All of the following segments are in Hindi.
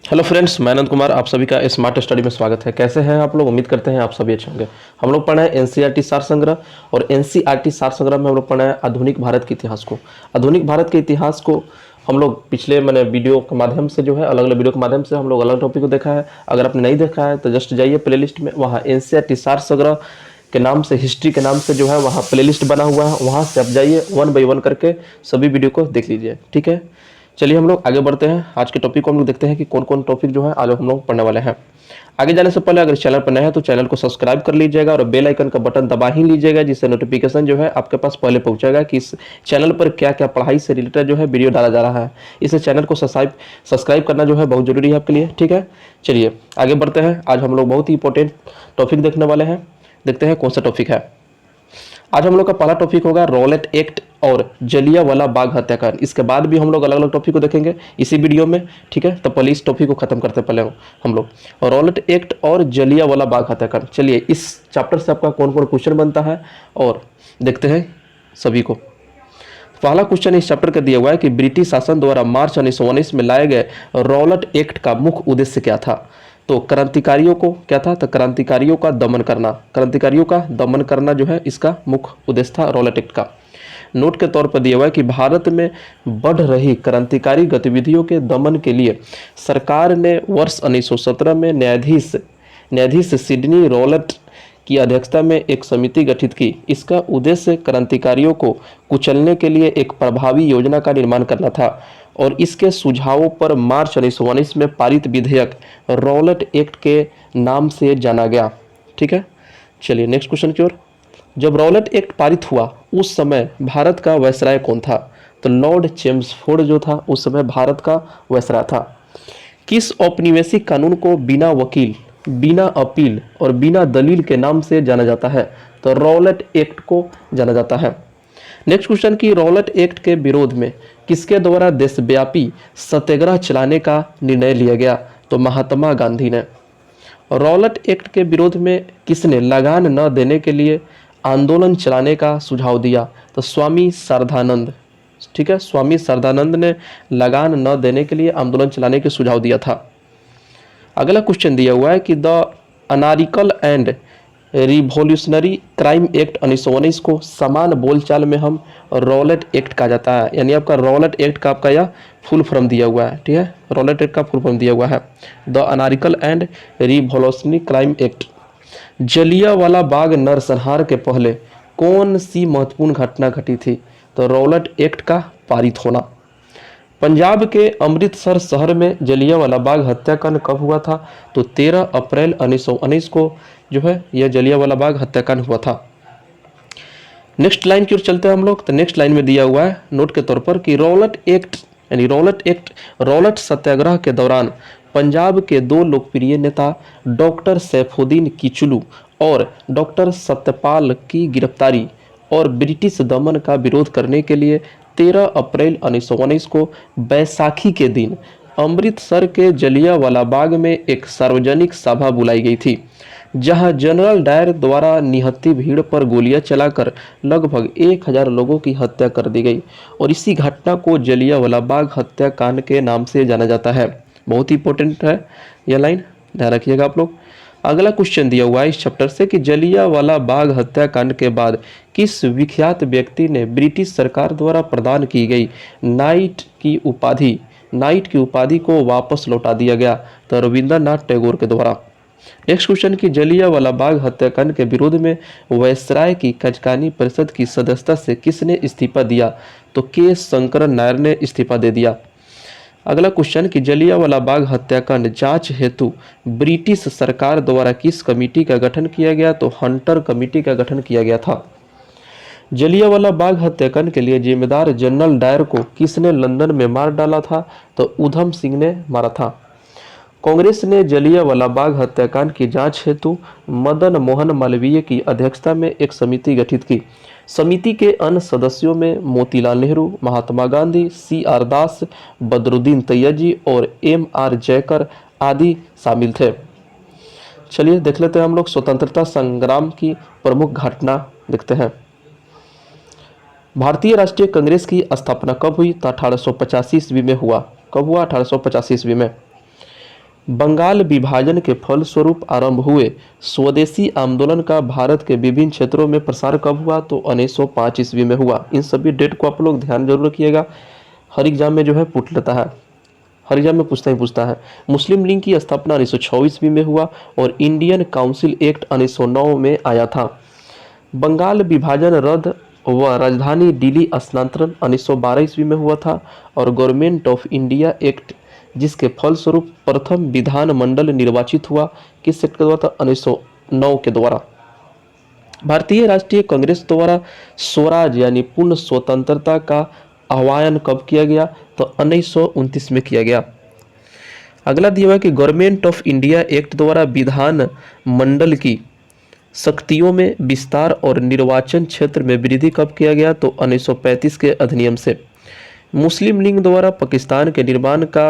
हेलो फ्रेंड्स, मैं अनंत कुमार आप सभी का स्मार्ट स्टडी में स्वागत है। कैसे हैं आप लोग? उम्मीद करते हैं आप सभी अच्छे होंगे। हम लोग पढ़े हैं एनसीईआरटी सार संग्रह और एनसीईआरटी सार संग्रह में हम लोग पढ़े हैं आधुनिक भारत के इतिहास को। आधुनिक भारत के इतिहास को हम लोग पिछले वीडियो के माध्यम से जो है अलग अलग वीडियो के माध्यम से हम लोग अलग टॉपिक को देखा है। अगर आपने नहीं देखा है तो जस्ट जाइए प्लेलिस्ट में, वहाँ एनसीईआरटी सार संग्रह के नाम से, हिस्ट्री के नाम से जो है वहाँ प्लेलिस्ट बना हुआ है, वहाँ से आप जाइए 1 बाय 1 करके सभी वीडियो को देख लीजिए। ठीक है, चलिए हम लोग आगे बढ़ते हैं। आज के टॉपिक को हम लोग देखते हैं कि कौन कौन टॉपिक जो है आज हम लोग पढ़ने वाले हैं। आगे जाने से पहले अगर चैनल पर नए हैं तो चैनल को सब्सक्राइब कर लीजिएगा और बेल आइकन का बटन दबा ही लीजिएगा, जिससे नोटिफिकेशन जो है आपके पास पहले पहुंचेगा कि इस चैनल पर क्या क्या पढ़ाई से रिलेटेड जो है वीडियो डाला जा रहा है। इस चैनल को सब्सक्राइब करना जो है बहुत जरूरी है आपके लिए। ठीक है, चलिए आगे बढ़ते हैं। आज हम लोग बहुत ही इंपॉर्टेंट टॉपिक देखने वाले हैं। देखते हैं कौन सा टॉपिक है। आज हम लोग का पहला टॉपिक होगा रॉलेट एक्ट और जलियांवाला बाग हत्याकांड। इसके बाद भी हम लोग अलग अलग टॉपिक को देखेंगे इसी वीडियो में। ठीक है, तो पहले इस टॉपिक को खत्म करते पहले हम लोग रॉलेट एक्ट और जलियांवाला बाग हत्याकांड। चलिए इस चैप्टर से आपका कौन कौन क्वेश्चन बनता है और देखते हैं सभी को। पहला क्वेश्चन इस चैप्टर का दिया हुआ है कि ब्रिटिश शासन द्वारा मार्च 1919 में लाए गए रॉलेट एक्ट का मुख्य उद्देश्य क्या था। तो क्रांतिकारियों को क्या था, तो क्रांतिकारियों का दमन करना। क्रांतिकारियों का दमन करना जो है इसका मुख्य उद्देश्य था रॉलेट एक्ट का। नोट के तौर पर दिया हुआ है कि भारत में बढ़ रही क्रांतिकारी गतिविधियों के दमन के लिए सरकार ने वर्ष 1917 में न्यायाधीश सिडनी रॉलेट की अध्यक्षता में एक समिति गठित की। इसका उद्देश्य क्रांतिकारियों को कुचलने के लिए एक प्रभावी योजना का निर्माण करना था और इसके सुझावों पर मार्च 1919 में पारित विधेयक रॉलेट एक्ट के नाम से जाना गया। ठीक है, चलिए नेक्स्ट क्वेश्चन की ओर। जब रॉलेट एक्ट पारित हुआ उस समय भारत का वायसराय कौन था। तो लॉर्ड चेम्सफोर्ड जो था उस समय भारत का वायसराय था। किस औपनिवेशिक कानून को बिना वकील, बिना अपील और बिना दलील के नाम से जाना जाता है। तो रॉलेट एक्ट को जाना जाता है। नेक्स्ट क्वेश्चन की रॉलेट एक्ट के विरोध में किसके द्वारा देशव्यापी सत्याग्रह चलाने का निर्णय लिया गया। तो महात्मा गांधी ने। रॉलेट एक्ट के विरोध में किसने लगान न देने के लिए आंदोलन चलाने का सुझाव दिया। तो स्वामी श्रद्धानंद। ठीक है, स्वामी श्रद्धानंद ने लगान न देने के लिए आंदोलन चलाने के सुझाव दिया था। अगला क्वेश्चन दिया हुआ है कि the anarchical and revolutionary crime act 1919 को समान बोलचाल में हम रॉलेट एक्ट कहा जाता है। यानी आपका रॉलेट एक्ट का आपका यह फुल फॉर्म दिया हुआ है। ठीक है, रॉलेट एक्ट का फुल फॉर्म दिया हुआ है the anarchical and revolutionary crime act. Jallianwala Bagh नरसंहार के पहले कौन सी महत्वपूर्ण घटना घटी थी। तो रॉलेट एक्ट का पारित होना। पंजाब के अमृतसर शहर में जलियांवाला बाग हत्याकांड कब हुआ था। तो 13 अप्रैल 1919 को जो है यह जलियांवाला बाग हत्याकांड हुआ था। नेक्स्ट लाइन की ओर चलते हैं हम लोग। तो नेक्स्ट लाइन में दिया हुआ है नोट के तौर पर कि रॉलेट सत्याग्रह के दौरान पंजाब के दो लोकप्रिय नेता डॉक्टर सैफुद्दीन किचलू और डॉक्टर सत्यपाल की गिरफ्तारी और ब्रिटिश दमन का विरोध करने के लिए 13 अप्रैल 1919 को बैसाखी के दिन अमृतसर के जलियांवाला बाग में एक सार्वजनिक सभा बुलाई गई थी, जहां जनरल डायर द्वारा निहत्थी भीड़ पर गोलियां चलाकर लगभग 1000 लोगों की हत्या कर दी गई और इसी घटना को जलियांवाला बाग हत्याकांड के नाम से जाना जाता है। बहुत ही इंपॉर्टेंट है यह लाइन, ध्यान रखिएगा आप लोग। अगला क्वेश्चन दिया हुआ है इस चैप्टर से कि जलियांवाला बाग हत्याकांड के बाद किस विख्यात व्यक्ति ने ब्रिटिश सरकार द्वारा प्रदान की गई नाइट की उपाधि को वापस लौटा दिया गया। तो रविंद्रनाथ टैगोर के द्वारा। नेक्स्ट क्वेश्चन की जलियांवाला बाग हत्याकांड के विरोध में वायसराय की खजकानी परिषद की सदस्यता से किसने इस्तीफा दिया। तो के शंकरन नायर ने इस्तीफा दे दिया। अगला क्वेश्चन कि जलियांवाला बाग हत्याकांड जांच हेतु ब्रिटिश सरकार द्वारा किस कमेटी का गठन किया गया। तो हंटर कमेटी का गठन किया गया था। जलियांवाला बाग हत्याकांड के लिए जिम्मेदार जनरल डायर को किसने लंदन में मार डाला था। तो उधम सिंह ने मारा था। कांग्रेस ने जलियांवाला बाग हत्याकांड की जांच हेतु मदन मोहन मालवीय की अध्यक्षता में एक समिति गठित की। समिति के अन्य सदस्यों में मोतीलाल नेहरू, महात्मा गांधी, CR दास, बदरुद्दीन तैयबजी और MR जयकर आदि शामिल थे। चलिए देख लेते हैं हम लोग स्वतंत्रता संग्राम की प्रमुख घटना देखते हैं। भारतीय राष्ट्रीय कांग्रेस की स्थापना कब हुई। तो 1885 ईस्वी में हुआ। कब हुआ? 1885 ईस्वी में। बंगाल विभाजन के फलस्वरूप आरंभ हुए स्वदेशी आंदोलन का भारत के विभिन्न क्षेत्रों में प्रसार कब हुआ? तो 1905 ईस्वी में हुआ। इन सभी डेट को आप लोग ध्यान जरूर रखिएगा, हर एग्जाम में जो है पूछ लेता है, हर एग्जाम में पूछता है। मुस्लिम लीग की स्थापना 1906 ईस्वी में हुआ और इंडियन काउंसिल एक्ट 1909 में आया था। बंगाल विभाजन रद्द व राजधानी दिल्ली स्थानांतरण 1912 ईस्वी में हुआ था और गवर्नमेंट ऑफ इंडिया एक्ट, जिसके फलस्वरूप प्रथम विधानमंडल निर्वाचित हुआ, किस एक्ट के द्वारा था? 1909 के द्वारा। भारतीय राष्ट्रीय कांग्रेस द्वारा स्वराज यानी पूर्ण स्वतंत्रता का आह्वान कब किया गया? तो 1929 में किया गया। अगला दिया हुआ है कि गवर्नमेंट ऑफ इंडिया एक्ट द्वारा विधान मंडल की शक्तियों में विस्तार और निर्वाचन क्षेत्र में वृद्धि कब किया गया? तो 1935 के अधिनियम से। मुस्लिम लीग द्वारा पाकिस्तान के निर्माण का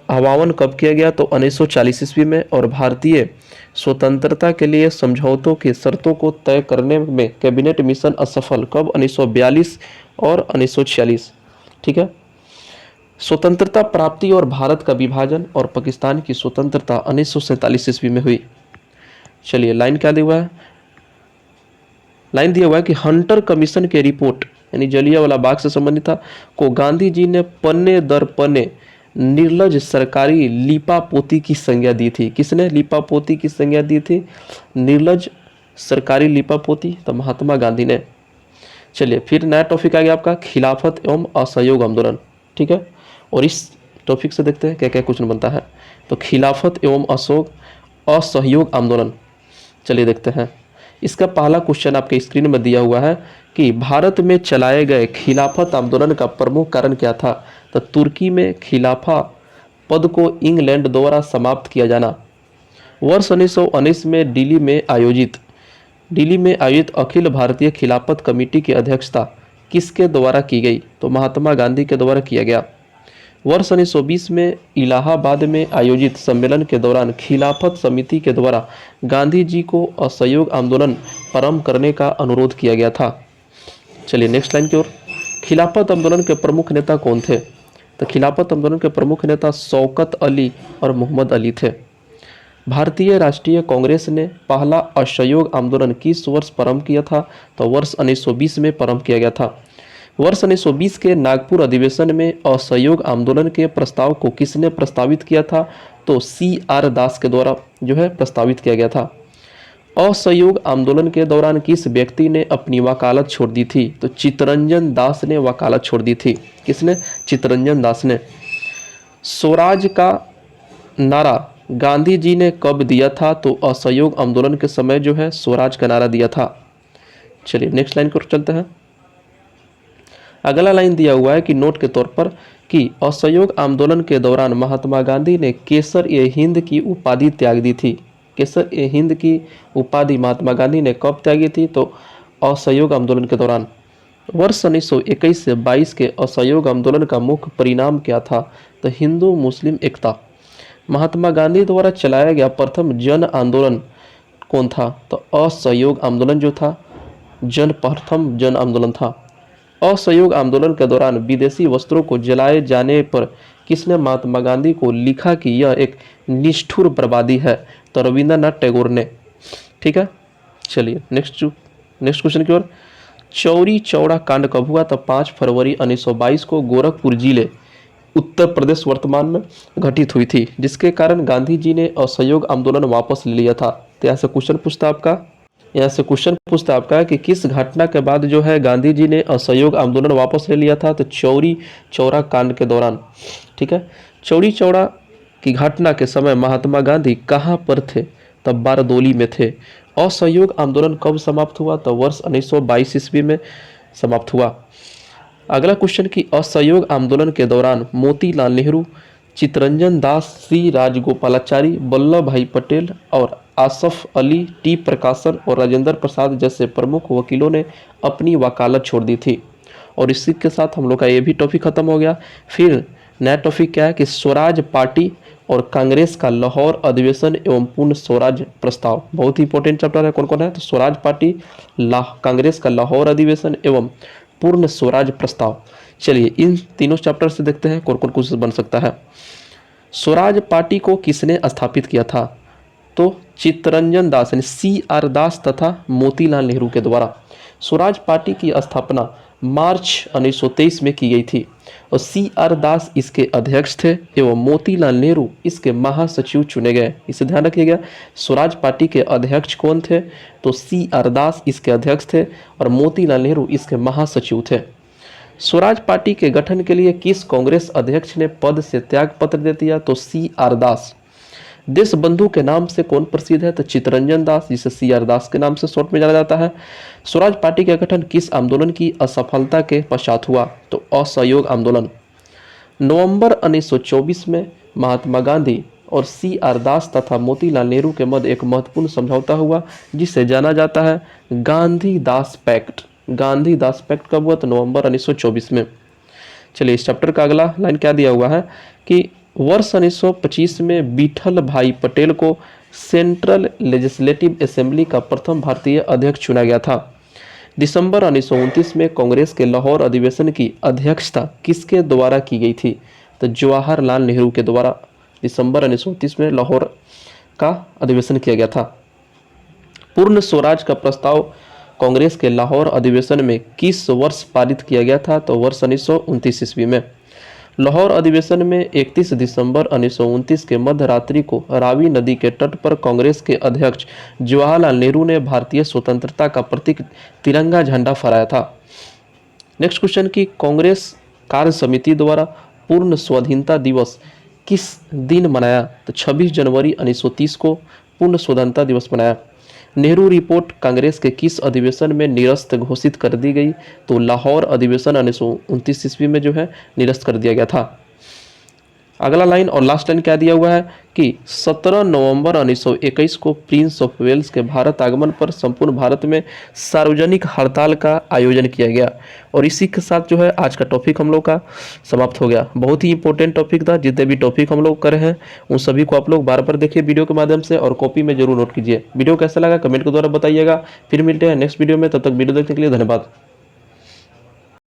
आह्वान कब किया गया? तो 1940 ईस्वी में। और भारतीय स्वतंत्रता के लिए समझौतों की शर्तों को तय करने में कैबिनेट मिशन असफल कब? 1942 और 1946। ठीक है। स्वतंत्रता प्राप्ति और भारत का विभाजन और पाकिस्तान की स्वतंत्रता 1947 ईस्वी में हुई। चलिए लाइन क्या दिया हुआ है? लाइन दिया हुआ है कि हंटर कमीशन के रिपोर्ट यानी जलियांवाला बाग से संबंधित था को गांधी जी ने पन्ने दर पन्ने निर्लज सरकारी लिपापोती की संज्ञा दी थी। किसने लिपापोती की संज्ञा दी थी? निर्लज सरकारी लिपापोती, तो महात्मा गांधी ने। चलिए फिर नया टॉपिक आ गया आपका खिलाफत एवं असहयोग आंदोलन। ठीक है, और इस टॉपिक से देखते हैं क्या क्या क्वेश्चन बनता है। तो खिलाफत एवं असहयोग आंदोलन, चलिए देखते हैं। इसका पहला क्वेश्चन आपके स्क्रीन में दिया हुआ है कि भारत में चलाए गए खिलाफत आंदोलन का प्रमुख कारण क्या था? तो तुर्की में खिलाफा पद को इंग्लैंड द्वारा समाप्त किया जाना। वर्ष 1919 में दिल्ली में आयोजित अखिल भारतीय खिलाफत कमेटी की अध्यक्षता किसके द्वारा की गई? तो महात्मा गांधी के द्वारा किया गया। वर्ष 1920 में इलाहाबाद में आयोजित सम्मेलन के दौरान खिलाफत समिति के द्वारा गांधी जी को असहयोग आंदोलन प्रारंभ करने का अनुरोध किया गया था। चलिए नेक्स्ट लाइन की ओर। खिलाफत आंदोलन के प्रमुख नेता कौन थे? तो खिलाफत आंदोलन के प्रमुख नेता शौकत अली और मोहम्मद अली थे। भारतीय राष्ट्रीय कांग्रेस ने पहला असहयोग आंदोलन किस वर्ष प्रारंभ किया था? तो वर्ष 1920 में प्रारंभ किया गया था। वर्ष 1920 के नागपुर अधिवेशन में असहयोग आंदोलन के प्रस्ताव को किसने प्रस्तावित किया था? तो CR दास के द्वारा जो है प्रस्तावित किया गया था। असहयोग आंदोलन के दौरान किस व्यक्ति ने अपनी वकालत छोड़ दी थी? तो चित्तरंजन दास ने वकालत छोड़ दी थी। किसने? चित्तरंजन दास ने। स्वराज का नारा गांधी जी ने कब दिया था? तो असहयोग आंदोलन के समय जो है स्वराज का नारा दिया था। चलिए नेक्स्ट लाइन पर चलते हैं। अगला लाइन दिया हुआ है कि नोट के तौर पर कि असहयोग आंदोलन के दौरान महात्मा गांधी ने केसर-ए-हिंद की उपाधि त्याग दी थी। केसर-ए-हिंद की उपाधि महात्मा गांधी ने कब त्यागी थी? तो असहयोग आंदोलन के दौरान। वर्ष 1921 से 22 के असहयोग आंदोलन का मुख्य परिणाम क्या था? तो हिंदू मुस्लिम एकता। महात्मा गांधी द्वारा चलाया गया प्रथम जन आंदोलन कौन था? तो असहयोग आंदोलन जो था प्रथम जन आंदोलन था। असहयोग आंदोलन के दौरान विदेशी वस्त्रों को जलाए जाने पर किसने महात्मा गांधी को लिखा कि यह एक निष्ठुर बर्बादी है? तो रविंद्रनाथ टैगोर ने। ठीक है, चलिए नेक्स्ट क्वेश्चन की ओर। चौरी चौड़ा कांड कब हुआ? तो 5 फरवरी 1922 को गोरखपुर जिले उत्तर प्रदेश वर्तमान में घटित हुई थी, जिसके कारण गांधी जी ने असहयोग आंदोलन वापस ले लिया था। तो यहाँ से क्वेश्चन पूछता आपका कि किस घटना के बाद जो है गांधी जी ने असहयोग आंदोलन वापस ले लिया था? तो चौरी चौरा कांड के दौरान। ठीक है, चौरी चौरा की घटना के समय महात्मा गांधी कहाँ पर थे? तब बारदोली में थे। असहयोग आंदोलन कब समाप्त हुआ? तो वर्ष 1922 ईस्वी में समाप्त हुआ। अगला क्वेश्चन कि असहयोग आंदोलन के दौरान मोतीलाल नेहरू, चित्तरंजन दास, सी राजगोपालाचारी, वल्लभ भाई पटेल और आसफ अली, टी प्रकाशन और राजेंद्र प्रसाद जैसे प्रमुख वकीलों ने अपनी वकालत छोड़ दी थी। और इसी के साथ हम लोग का ये भी टॉपिक खत्म हो गया। फिर नया टॉपिक क्या है कि स्वराज पार्टी और कांग्रेस का लाहौर अधिवेशन एवं पूर्ण स्वराज प्रस्ताव। बहुत ही इंपॉर्टेंट चैप्टर है। कौन कौन है? तो स्वराज पार्टी, कांग्रेस का लाहौर अधिवेशन एवं पूर्ण स्वराज प्रस्ताव। चलिए इन तीनों चैप्टर से देखते हैं कौन कौन क्वेश्चन बन सकता है। स्वराज पार्टी को किसने स्थापित किया था? तो चित्तरंजन दास यानी CR दास तथा मोतीलाल नेहरू के द्वारा स्वराज पार्टी की स्थापना मार्च 1923 में की गई थी और CR दास इसके अध्यक्ष थे एवं मोतीलाल नेहरू इसके महासचिव चुने गए। इसे ध्यान रखिएगा, स्वराज पार्टी के अध्यक्ष कौन थे? तो CR दास इसके अध्यक्ष थे और मोतीलाल नेहरू इसके महासचिव थे। स्वराज पार्टी के गठन के लिए किस कांग्रेस अध्यक्ष ने पद से त्याग पत्र दे दिया? तो CR दास। देशबंधु के नाम से कौन प्रसिद्ध है? तो चित्तरंजन दास, जिसे CR दास के नाम से शॉर्ट में जाना जाता है। स्वराज पार्टी का गठन किस आंदोलन की असफलता के पश्चात हुआ? तो असहयोग आंदोलन। नवंबर 1924 में महात्मा गांधी और CR दास तथा मोतीलाल नेहरू के मध्य एक महत्वपूर्ण समझौता हुआ जिसे जाना जाता है गांधी दास पैक्ट। गांधी दास पैक्ट कब हुआ? तो नवंबर 1924 में। चलिए इस चैप्टर का अगला लाइन क्या दिया हुआ है कि वर्ष 1925 में विठल भाई पटेल को सेंट्रल लेजिस्लेटिव असेंबली का प्रथम भारतीय अध्यक्ष चुना गया था। दिसंबर 1929 में कांग्रेस के लाहौर अधिवेशन की अध्यक्षता किसके द्वारा की गई थी? तो जवाहरलाल नेहरू के द्वारा दिसंबर 1929 में लाहौर का अधिवेशन किया गया था। पूर्ण स्वराज का प्रस्ताव कांग्रेस के लाहौर अधिवेशन में किस वर्ष पारित किया गया था? तो वर्ष 1929 ईस्वी में। लाहौर अधिवेशन में 31 दिसंबर 1929 के मध्य रात्रि को रावी नदी के तट पर कांग्रेस के अध्यक्ष जवाहरलाल नेहरू ने भारतीय स्वतंत्रता का प्रतीक तिरंगा झंडा फहराया था। नेक्स्ट क्वेश्चन की कांग्रेस कार्य समिति द्वारा पूर्ण स्वाधीनता दिवस किस दिन मनाया? तो 26 जनवरी 1930 को पूर्ण स्वाधीनता दिवस मनाया। नेहरू रिपोर्ट कांग्रेस के किस अधिवेशन में निरस्त घोषित कर दी गई? तो लाहौर अधिवेशन 1929 ईस्वी में जो है निरस्त कर दिया गया था। अगला लाइन और लास्ट लाइन क्या दिया हुआ है कि 17 नवंबर 1921 को प्रिंस ऑफ वेल्स के भारत आगमन पर संपूर्ण भारत में सार्वजनिक हड़ताल का आयोजन किया गया। और इसी के साथ जो है आज का टॉपिक हम लोग का समाप्त हो गया। बहुत ही इंपॉर्टेंट टॉपिक था। जितने भी टॉपिक हम लोग करे हैं उन सभी को आप लोग बार बार देखिए वीडियो के माध्यम से और कॉपी में जरूर नोट कीजिए। वीडियो कैसा लगा कमेंट के द्वारा बताइएगा। फिर मिलते हैं नेक्स्ट वीडियो में, तब तक वीडियो देखने के लिए धन्यवाद।